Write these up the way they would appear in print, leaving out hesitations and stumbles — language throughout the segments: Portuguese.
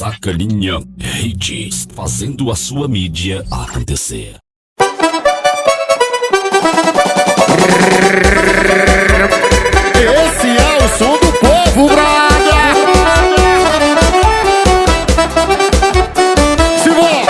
Sacaninha Hits, fazendo a sua mídia acontecer. Esse é o som do povo, brother. Simbora.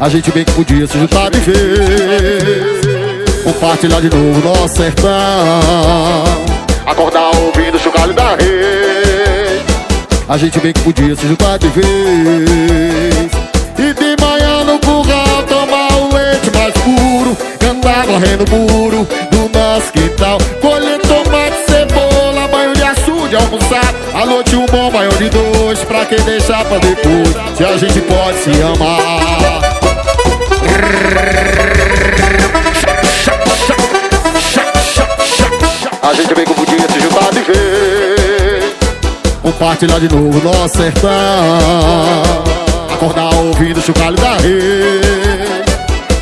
A gente bem que podia se juntar de vez, compartilhar de novo nosso sertão, acordar ouvindo o chocalho da rede. A gente bem que podia se juntar de vez, e de manhã no curral tomar o leite mais puro, andar varrendo o muro do nosso quintal, colher tomate, cebola, banho de açude, almoçar à noite um bom banho de dois, pra quem deixar pra depois, se a gente pode se amar. A gente vem com podia se juntar de vez, compartilhar de novo nosso sertão, acordar ouvindo o chocalho da rede.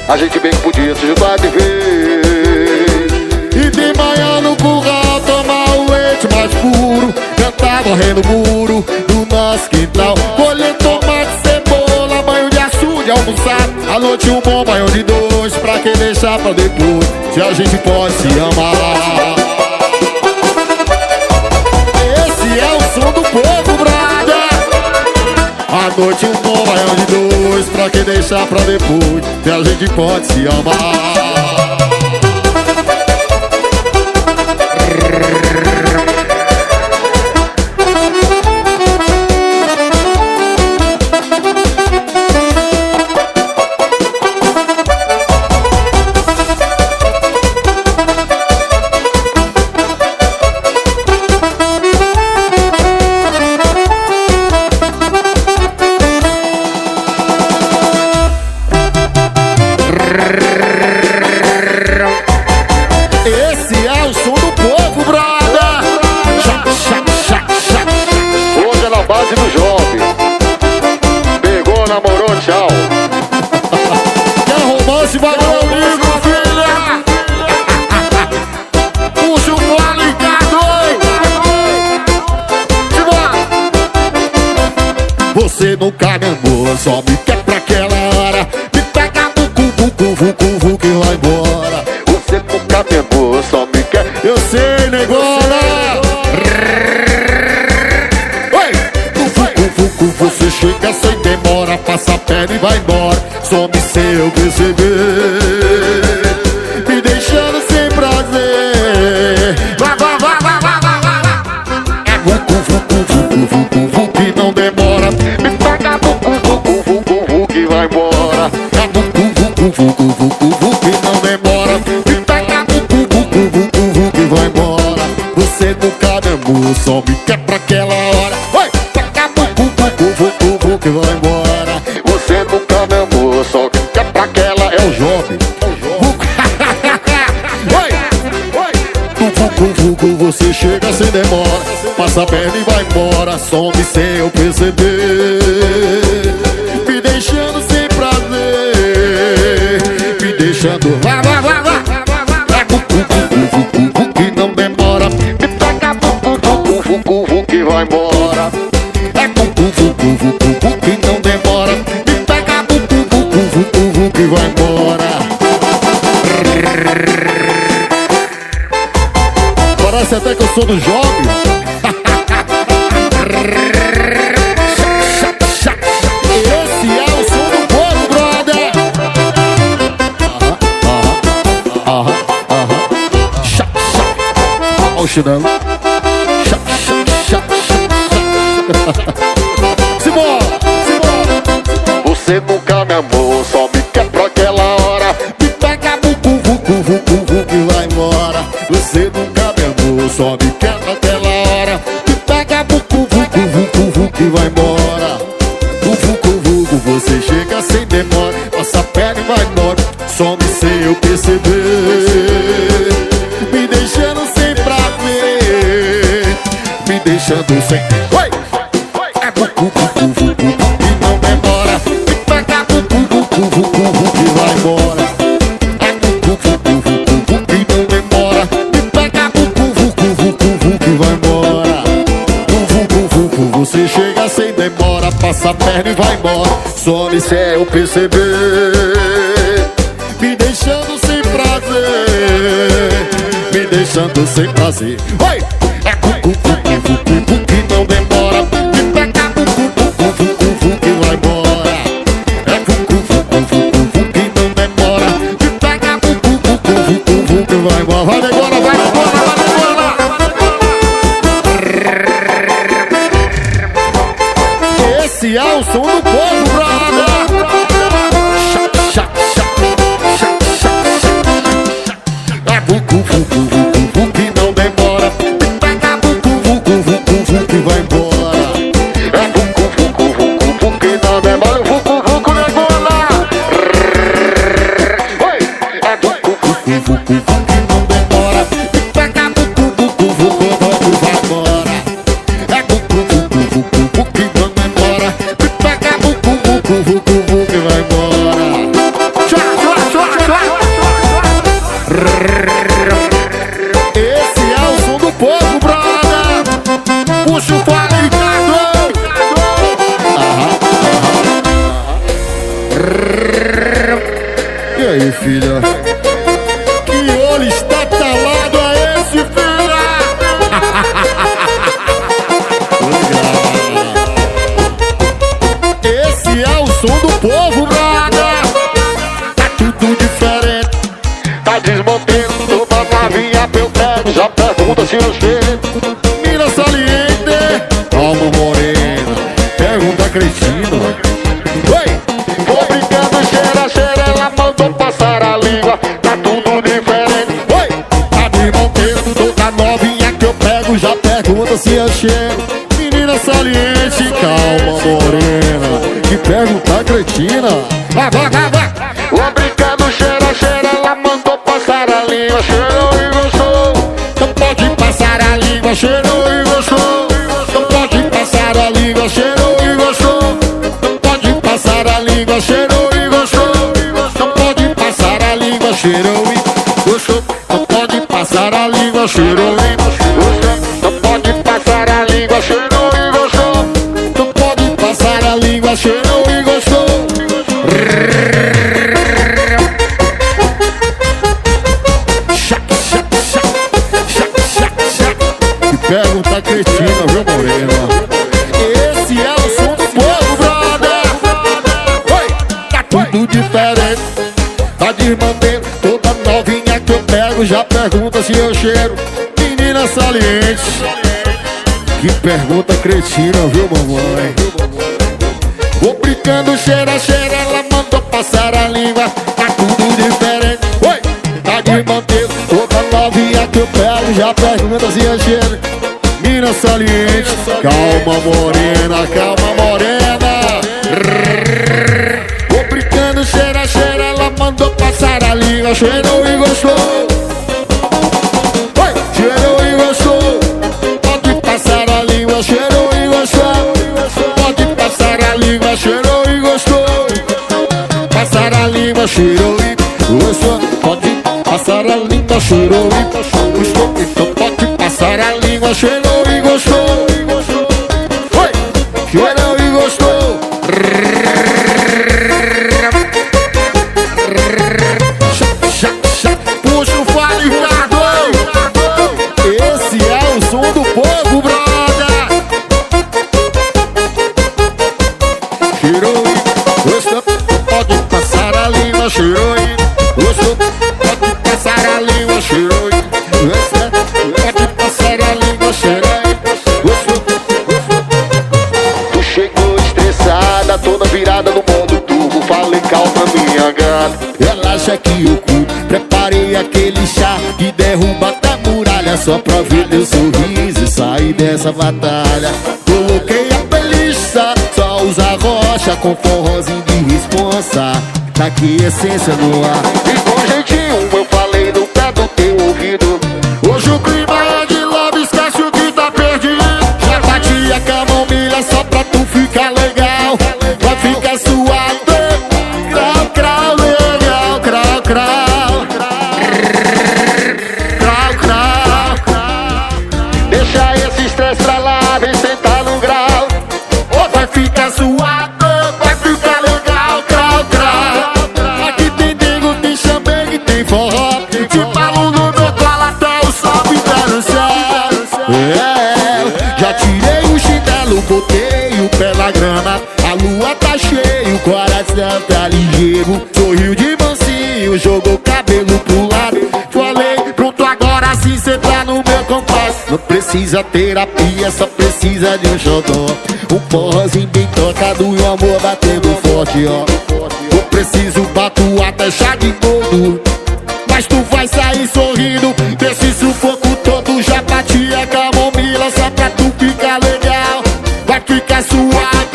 A gente bem que podia se juntar de vez, e de manhã no curral tomar o leite mais puro, cantar varrendo o muro do nosso quintal, colher tomate, cebola, banho de açude, almoçar à noite um bom banho de dois, pra quem deixar pra depois, se a gente pode se amar. Esse é o som do povo, brother. À noite um bom banho de dois, pra quem deixar pra depois, se a gente pode se amar. Esse é o som do povo, brother. Hoje é na base do jovem. Pegou, namorou, tchau. Quer romance, vai meu amigo, filha. Puxa o fone ligado. Você nunca me amou, só me quer pra aquela hora. Me pega vucu, que vai embora. Você nunca me amou, só me quer. Eu sei, negona. Oi! Vucu, você chega sem demora, passa a perna e vai embora. Some sem eu perceber, me deixando sem prazer. Vai. É vucu, que não demora. Me pega vucu, que vai embora. É vucu, que não demora. Me pega vucu, que vai embora. Você nunca me amou, só me quer pra aquela hora. Oi! Pega vucu, que vai embora. Você nunca me amou, só me quer pra aquela. É o jovem. Vucu, você chega sem demora, passa a perna e vai embora. Some sem eu perceber, me deixando sem prazer, me deixando. Vai. É vucu, que não demora. Me pega vucu, que vai embora. É vucu, que não demora. Me pega vucu, que vai embora. Parece até que eu sou do jovem. Esse é o som do povo, brother. Olha o chinelo. Simbora. Você nunca me amou, só me quer pra aquela hora. Me pega vucu, que vai embora. Você nunca me amou, só me quer pra aquela hora. Me pega vucu, que vai embora. Vucu, você chega sem demora, passa a perna e vai embora. Some sem eu perceber, me deixando sem prazer, me deixando sem. Oi! É vucu, que não demora. Me pega vucu, que vai embora. É vucu, que não demora. Me pega vucu, some sem eu perceber, me deixando sem prazer, me deixando sem prazer. Oi! É cucu, cucu, cucu, cucu que não demora, me pega cucu, cucu, cucu, cucu que vai embora. É cucu, cucu, cucu, cucu que não demora, me pega cucu, cucu, cucu, cucu que vai embora. Vai agora, vai agora, vai agora. Esse é o som do povo, brother. É cucu, cucu, cucu, cucu que não demora, me pega cucu, cucu, cucu, cucu que vai embora. É cucu, cucu, cucu, cucu que não demora, cucu, cucu demora. Oi! É cucu, cucu, cucu, cucu que não demora, me pega cucu, cucu, cucu que vai embora. É cucu, cucu, cucu, cucu que não demora, me pega cucu, cucu, cucu que vai embora. Esse é o som do povo, brother. Puxa o fone, Ricardo. E aí, filha? Que olho está talado a esse, filha? Esse é o som do povo, brother. Tá tudo diferente, tá desmontando toda novinha meu pé. Já pergunta se eu chego. Mira saliente, calma morena, pergunta cretina. Oi! Vou brincando, cheira, cheira, ela mandou passar a língua. Tá tudo diferente. Oi! Tá desmontando toda novinha que eu pego. Já pergunta se eu chego. Menina saliente, calma morena, que pergunta cretina. Vai, vai, vai, vai! Vou brincando, cheira, cheira, ela mandou passar a língua. Cheirou e gostou, não pode passar a língua. Cheirou e gostou, não pode passar a língua. Cheirou e gostou, não pode passar a língua. Cheirou e gostou, não pode passar a língua. Cheirou e gostou, não pode passar a língua. Cheirou e gostou, não pode passar a língua. Cheirou e gostou, não pode passar a língua. Cheirou e gostou. Pergunta cretina, viu, morena? Esse é o som do povo, brother. Oi! Tá tudo diferente, tá desmantendo toda novinha que eu pego. Já pergunta se eu cheiro. Menina saliente, que pergunta cretina, viu, mamãe? Vou brincando, cheira, cheira, ela mandou passar a língua. Tá tudo diferente. Oi! Tá desmantendo toda novinha que eu pego. Já pergunta se eu cheiro. Menina saliente, calma morena, calma morena. Vou brincando, cheira, cheira, ela mandou passar a língua. Cheirou e gostou. Oi! Cheirou e gostou, pode passar a língua. Cheirou e gostou, pode passar a língua. Cheirou e gostou, passar a língua. Cheirou e gostou, pode passar a língua. Cheirou e gostou, então pode passar a língua. Cheirou e gostou. Oi! Cheirou e gostou. Puxa o fone, Ricardo. Esse é o som do povo, brother. Cheirou e gostou, pode passar a língua. Cheirou e gostou, pode passar a língua. Cheirou e gostou, pode passar a língua. Cheirou e gostou. Tu chegou estressada, toda virada no modo turbo. Falei calma, minha gata, relaxa que eu cuido. Preparei aquele chá que derruba a muralha, só pra ver teu sorriso e sair dessa batalha. Coloquei a peliça, só usa rocha com forrozinho de responsa. Tá aqui essência no ar. E com jeitinho eu falei no pé do teu ouvido. Hoje o clima é de love, esquece o que tá perdido. Já bati a camomilha só pra tu ficar legal. Vai ficar suado. Crau, crau, legal, crau, crau. Crau, crau. Deixa esse estresse pra lá, vem sentar no grau. Vai ficar suado, vai ficar legal. botei o pé na grama. A lua tá cheia, o coração tá ligeiro. Sorriu de mansinho, jogou o cabelo pro lado. Falei, pronto, agora sim cê tá no meu compasso. Não precisa terapia, só precisa de um xodó. Um porrozinho bem tocado e o amor batendo forte, ó. Eu preciso batuar até chá de todo, mas tu vai sair sorrindo desse sufoco todo. Já bati a camomila só pra tu ficar legal. Vai ficar suave,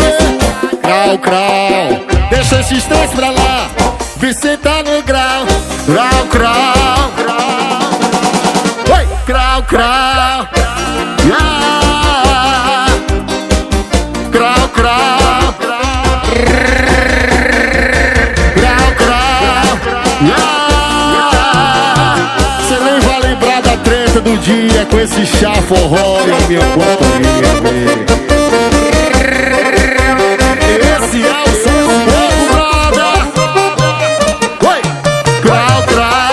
crau, crau. Deixa esses três pra lá, vê cê tá no grau. Crau, crau, oi, crau, crau. Ah, crau, crau. Crau, crau. Cê nem vai lembrar da treta do dia com esse chá forró em minha companhia. Esse é o som do povo, brother. Oi, crau, crau.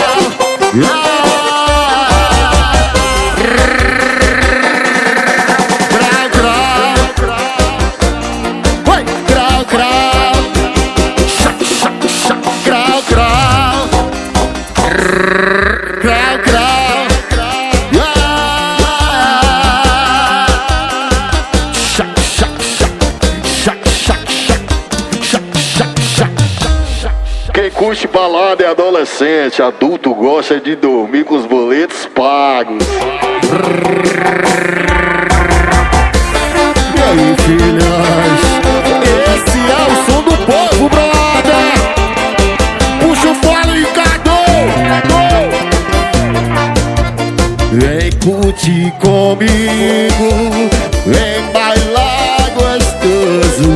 Quem curte balada é adolescente, adulto gosta de dormir com os boletos pagos. E aí, filhas? Esse é o som do povo, brother. Puxa o fole, Ricardo. Vem curtir comigo, vem bailar gostoso.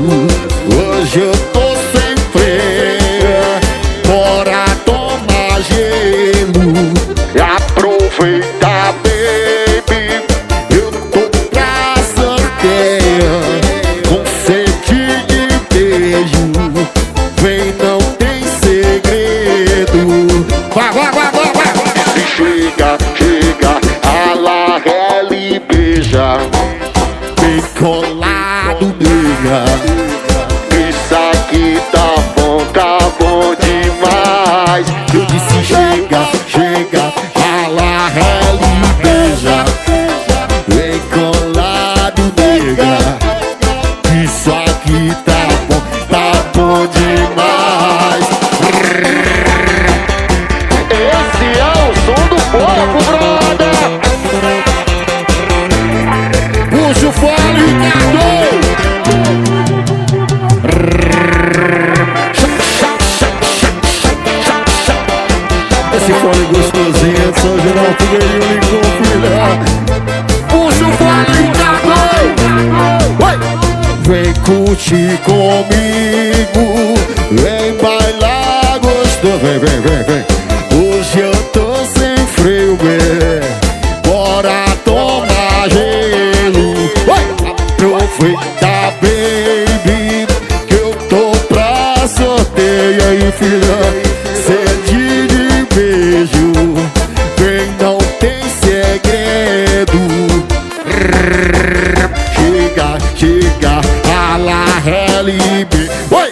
Hoje eu tô sem freio, bora tomar gelo e aproveitar, baby. Eu tô pra sorteio, com sede de beijo. Vem, não tem segredo. Vai, vai, vai, vai, vai. Se chega, chega, a la e beija. Bem colado, nega. Isso aqui tá bom demais. Eu disse chega, chega, rala, rela e beija. Vem colado, nega. Isso aqui tá bom demais. Esse é o som do povo, brother. Puxa o fone, Ricardo. Esse fone gostosinho, São Geraldo Figueiredo e confilhar. Puxa o fone, Ricardo. Vem curtir comigo, vem bailar gostoso. Vem, vem, vem, vem. Hoje eu tô sem freio, bem. Bora tomar gelo. Aproveita, baby, que eu tô pra sorteio aí, filha. Sede de beijo, vem, não tem segredo. Chega, chega, rala, rela e oi,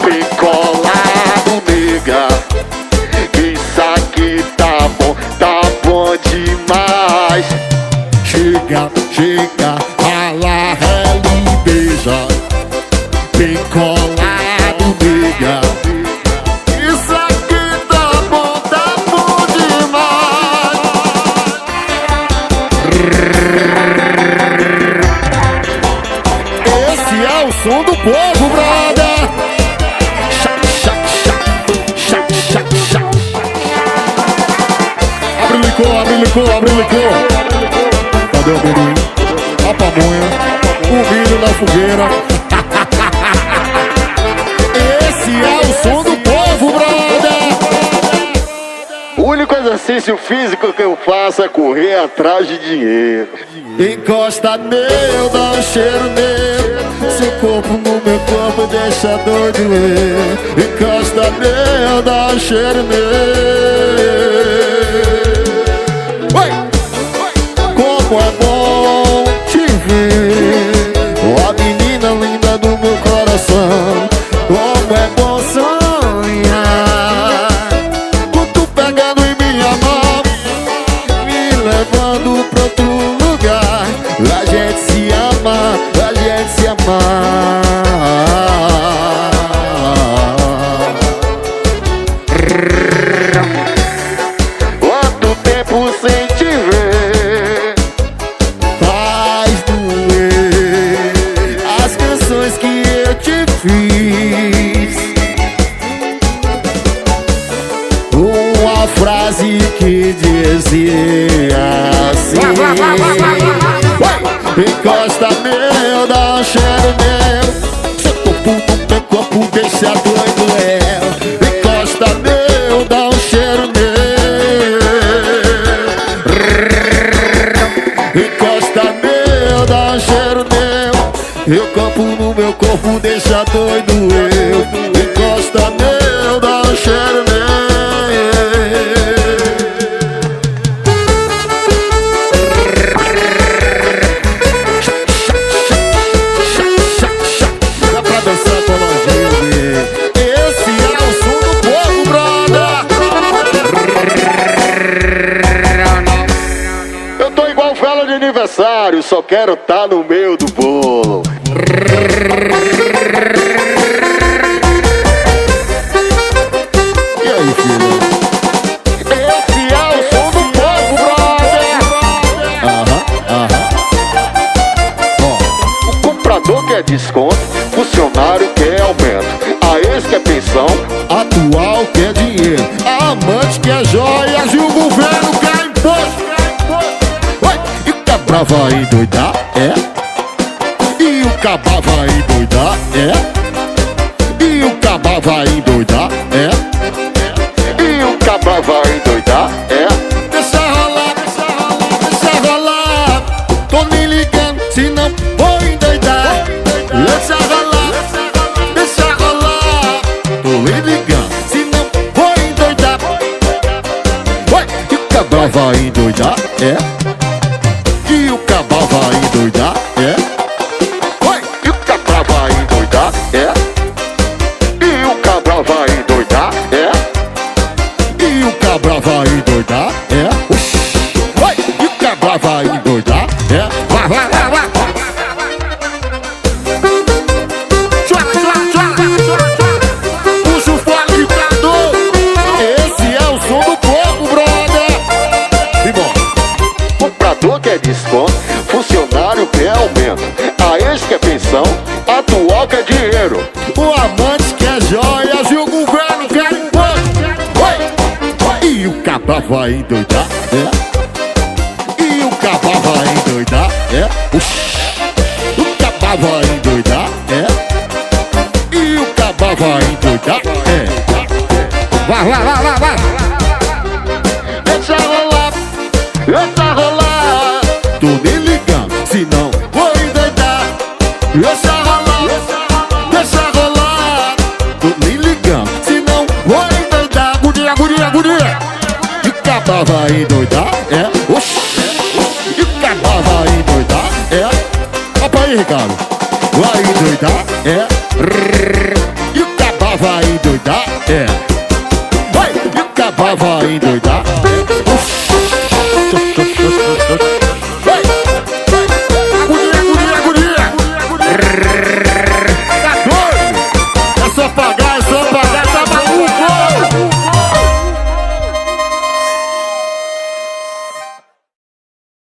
bem colado, nega. Isso aqui tá bom demais. Chega, chega, rala, rela e beija. Bem colado, nega. Isso aqui tá bom demais. Esse é o som do povo, brother. Abre o licor, abre o licor, abre o licor. Cadê o amendoim? A pamonha, o milho na fogueira. Esse é o som do povo, brother. O único exercício físico que eu faço é correr atrás de dinheiro. Encosta nele, dá um cheiro nele. Seu corpo no meu corpo deixa doido eu. Encosta nele, dá um cheiro nele. Como é bom te ver. Encosta meu, dá um cheiro meu. Seu corpo no meu corpo deixa doido eu. Encosta meu, dá um cheiro meu. Encosta meu, dá um cheiro meu. Eu campo no meu corpo deixa doido eu. Encosta meu, dá um cheiro meu. Aniversário, só quero tá no meio do bolo. E aí, filho? Esse é o som do povo, brother. Ó, o comprador quer desconto, funcionário quer aumento, a ex quer pensão, atual quer dinheiro, a amante quer joias e o governo quer imposto. Vai endoidar, é? E o cabá vai endoidar, é? E o cabá vai endoidar, é? E o cabá vai endoidar, é? Deixa rolar, deixa rolar, deixa rolar. Tô me ligando, se não vou endoidar. Deixa rolar, deixa rolar. Tô me ligando, se não vou endoidar. Vai, e o cabá vai endoidar, é? E o cabá vai endoidar, é? Oi! E o cabá vai endoidar, é? E o cabá vai endoidar, é? E o cabá vai endoidar, é? Oi! E o cabá vai endoidar, é? Vai, vai, vai, vai! Puxa o fone de cantor. Esse é o som do povo, brother. E bom, comprador quer desconto, funcionário quer aumento, a ex quer pensão, atual quer dinheiro, o amante quer joias e o governo quer imposto. Oi! E o cabá vai endoidar, é? E o cabá vai endoidar, é? O cabá vai endoidar, é? E o cabá vai endoidar, é? Vai, vai, vai, vai, vai! Deixa rolar, deixa rolar. Tô me ligando, se não vou endoidar. Deixa rolar, deixa rolar. Tô me ligando, se não vou endoidar. Guria, guria, guria. E o cabá vai endoidar, é? Oxi. E o cabá vai endoidar, é? Opa aí, Ricardo. Vai endoidar, é? E o cabá vai endoidar, é? Vai. E o cabá vai endoidar.